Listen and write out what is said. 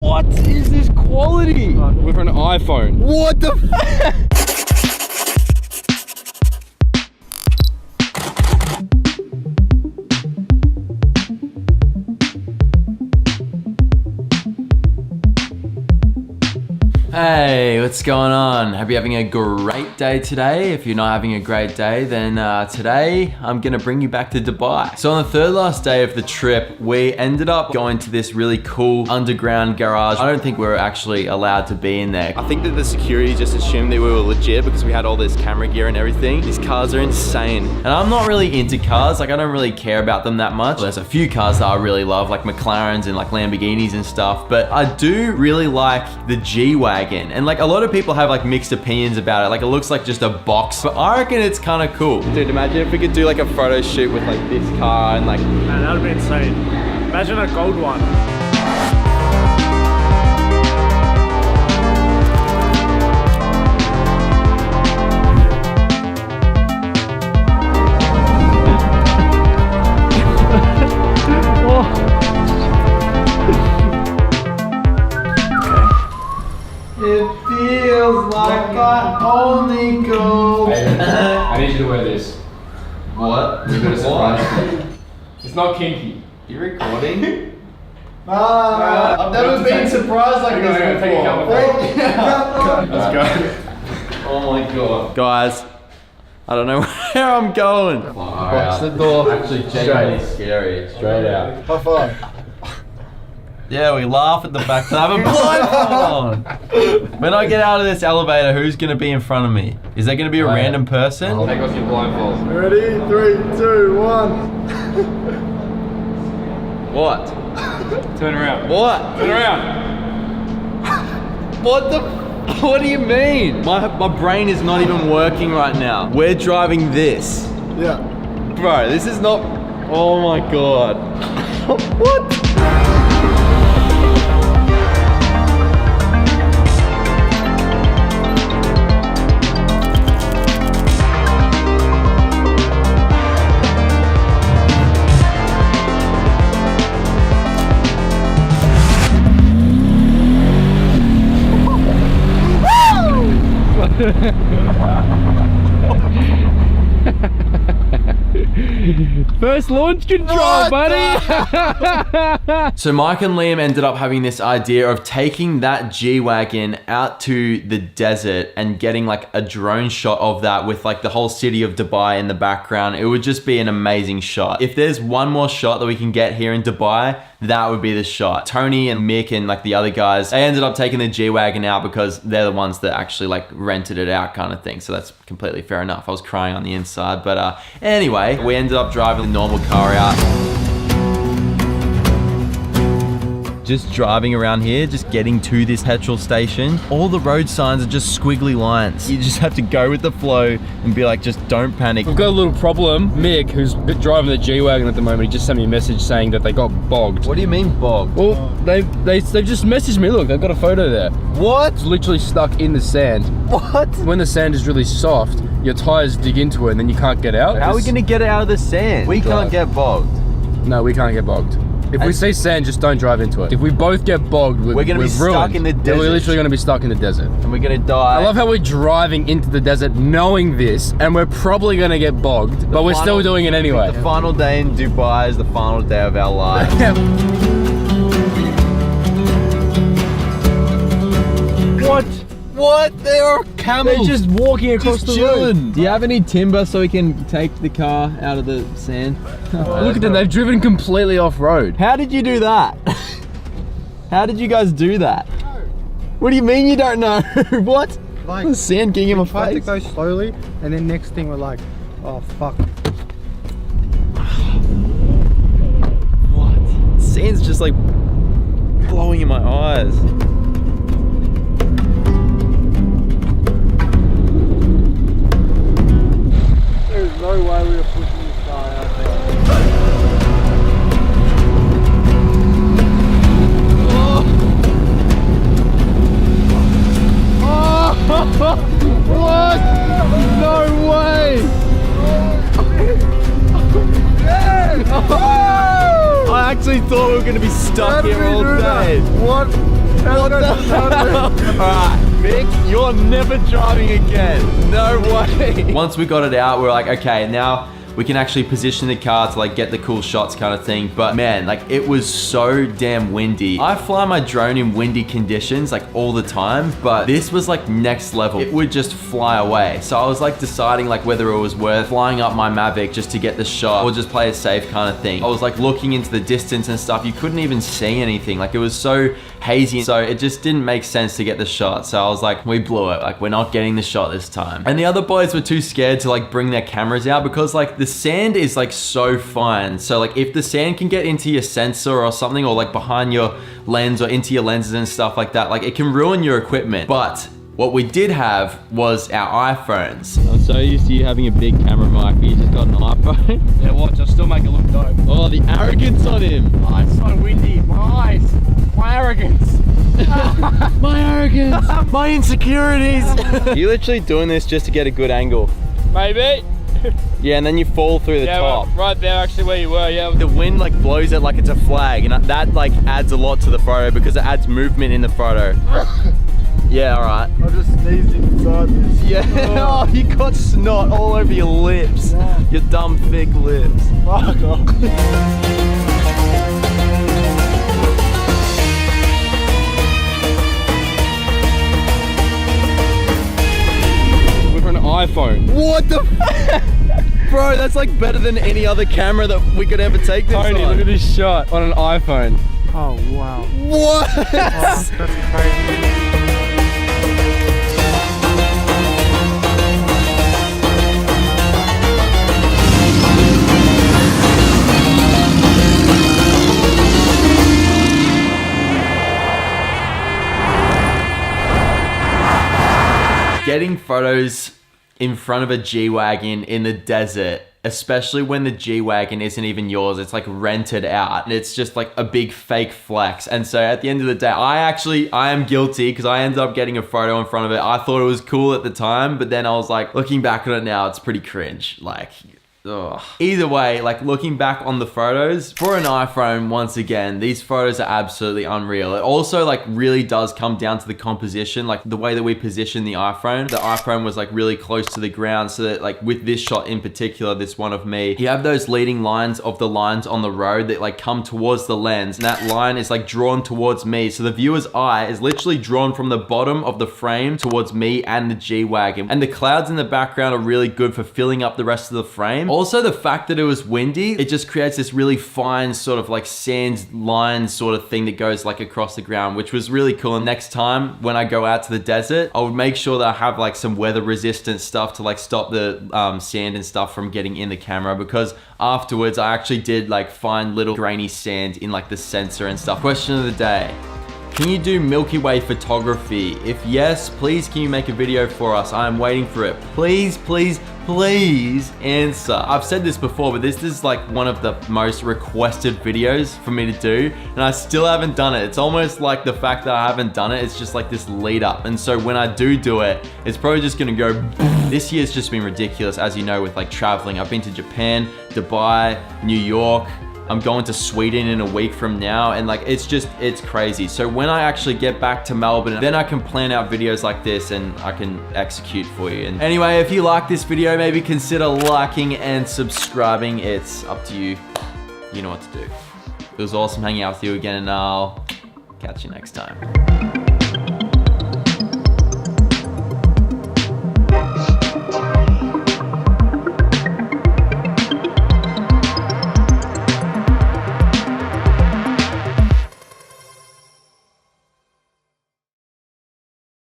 What is this quality? We're an iPhone. What the Hey, what's going on? Hope you're having a great day today. If you're not having a great day, then today I'm gonna bring you back to Dubai. So on the third last day of the trip, we ended up going to this really cool underground garage. I don't think we were actually allowed to be in there. I think that the security just assumed that we were legit because we had all this camera gear and everything. These cars are insane. And I'm not really into cars, like I don't really care about them that much. There's a few cars that I really love, like McLarens and like Lamborghinis and stuff, but I do really like the G-Wagon. And like a lot of people have like mixed opinions about it. Like it looks like just a box, but I reckon it's kind of cool. Dude, imagine if we could do like a photo shoot with like this car and like... Man, that would be insane. Imagine a gold one. It feels like I only go. I need you to wear this. What? It's a bit of surprise. It's not kinky. You recording? I've never been surprised like this Take a before. couple. Let's go. Oh my god. Guys, I don't know where I'm going. Watch the door. Actually, genuinely scary. Straight out. High five. Yeah, we laugh at the fact that I have a blindfold on. When I get out of this elevator, who's gonna be in front of me? Is there gonna be a random person? Take off your blindfold. Ready? 3, 2, 1. What? Turn around. What? Turn around. What do you mean? My brain is not even working right now. We're driving this. Yeah. Bro, this is not... Oh my god. What? First launch control, buddy! So Mike and Liam ended up having this idea of taking that G-Wagon out to the desert and getting like a drone shot of that with like the whole city of Dubai in the background. It would just be an amazing shot. If there's one more shot that we can get here in Dubai, that would be the shot. Tony and Mick and like the other guys, they ended up taking the G-Wagon out because they're the ones that actually like rented it out kind of thing. So that's completely fair enough. I was crying on the inside, but anyway, we ended up driving the normal car out. Just driving around here, just getting to this petrol station. All the road signs are just squiggly lines. You just have to go with the flow and be like, just don't panic. We've got a little problem. Mick, who's driving the G-Wagon at the moment, he just sent me a message saying that they got bogged. What do you mean bogged? Well, they've just messaged me. Look, they've got a photo there. What? It's literally stuck in the sand. What? When the sand is really soft, your tires dig into it and then you can't get out. How are we gonna get it out of the sand? We can't get bogged. No, we can't get bogged. If we see sand, just don't drive into it. If we both get bogged, we're gonna be stuck ruined. in the desert. We're literally gonna be stuck in the desert. And we're gonna die. I love how we're driving into the desert knowing this, and we're probably gonna get bogged, but we're still doing it anyway. The final day in Dubai is the final day of our lives. What? What? There are camels. They're just walking across Just the chilling. road. Do you have any timber so we can take the car out of the sand? Look at them, they've driven completely off-road. How did you do that? How did you guys do that? What do you mean you don't know? What? Like, the sand getting in my tried to face. go slowly, and then next thing we're like, oh fuck. What? Sand's just like blowing in my eyes. There's no way we were pushing this car out there. What? No way! I actually thought we were going to be stuck here all day. What Alright, Mick, you're never driving again. No way. Once we got it out, we were like, okay, now we can actually position the car to like get the cool shots kind of thing. But man, like it was so damn windy. I fly my drone in windy conditions like all the time, but this was like next level. It would just fly away. So I was like deciding like whether it was worth flying up my Mavic just to get the shot or just play it safe kind of thing. I was like looking into the distance and stuff. You couldn't even see anything. Like it was so hazy. So it just didn't make sense to get the shot. So I was like, we blew it. Like we're not getting the shot this time. And the other boys were too scared to like bring their cameras out because like the sand is like so fine. So like if the sand can get into your sensor or something, or like behind your lens or into your lenses and stuff like that, like it can ruin your equipment. But what we did have was our iPhones. I'm so used to you having a big camera mic, but you just got an iPhone. Yeah, watch, I'll still make it look dope. Oh, the arrogance on him. Oh, it's so windy. My eyes. My arrogance. My arrogance. My insecurities. You're literally doing this just to get a good angle. Maybe. Yeah, and then you fall through the top. Well, right there actually where you were, yeah. The wind like blows it like it's a flag, and that like adds a lot to the photo because it adds movement in the photo. Yeah, all right. I just sneezed inside this. Yeah, oh, you got snot all over your lips. Your dumb thick lips. Fuck off. With an iPhone. What the Bro, that's like better than any other camera that we could ever take this Tony, on. look at this shot on an iPhone. Oh, wow. What? Oh, that's crazy. Getting photos in front of a G-Wagon in the desert, especially when the G-Wagon isn't even yours, it's like rented out, and it's just like a big fake flex. And so at the end of the day, I am guilty because I ended up getting a photo in front of it. I thought it was cool at the time, but then I was like, looking back on it now, it's pretty cringe. Like, ugh. Either way, like looking back on the photos for an iPhone, once again, these photos are absolutely unreal. It also like really does come down to the composition, like the way that we position the iPhone. The iPhone was like really close to the ground, so that like with this shot in particular, this one of me, you have those leading lines of the lines on the road that like come towards the lens, and that line is like drawn towards me. So the viewer's eye is literally drawn from the bottom of the frame towards me and the G-Wagon. And the clouds in the background are really good for filling up the rest of the frame. Also, the fact that it was windy, it just creates this really fine sort of like sand line sort of thing that goes like across the ground, which was really cool. And next time when I go out to the desert, I would make sure that I have like some weather resistant stuff to like stop the sand and stuff from getting in the camera, because afterwards I actually did like find little grainy sand in like the sensor and stuff. Question of the day: can you do Milky Way photography? If yes, please can you make a video for us? I am waiting for it. Please, please, please answer. I've said this before, but this is like one of the most requested videos for me to do, and I still haven't done it. It's almost like the fact that I haven't done it, it's just like this lead up. And so when I do it, it's probably just gonna go. This year's just been ridiculous, as you know, with like traveling. I've been to Japan, Dubai, New York. I'm going to Sweden in a week from now, and like it's crazy. So when I actually get back to Melbourne, then I can plan out videos like this and I can execute for you. And anyway, if you like this video, maybe consider liking and subscribing. It's up to you. You know what to do. It was awesome hanging out with you again, and I'll catch you next time.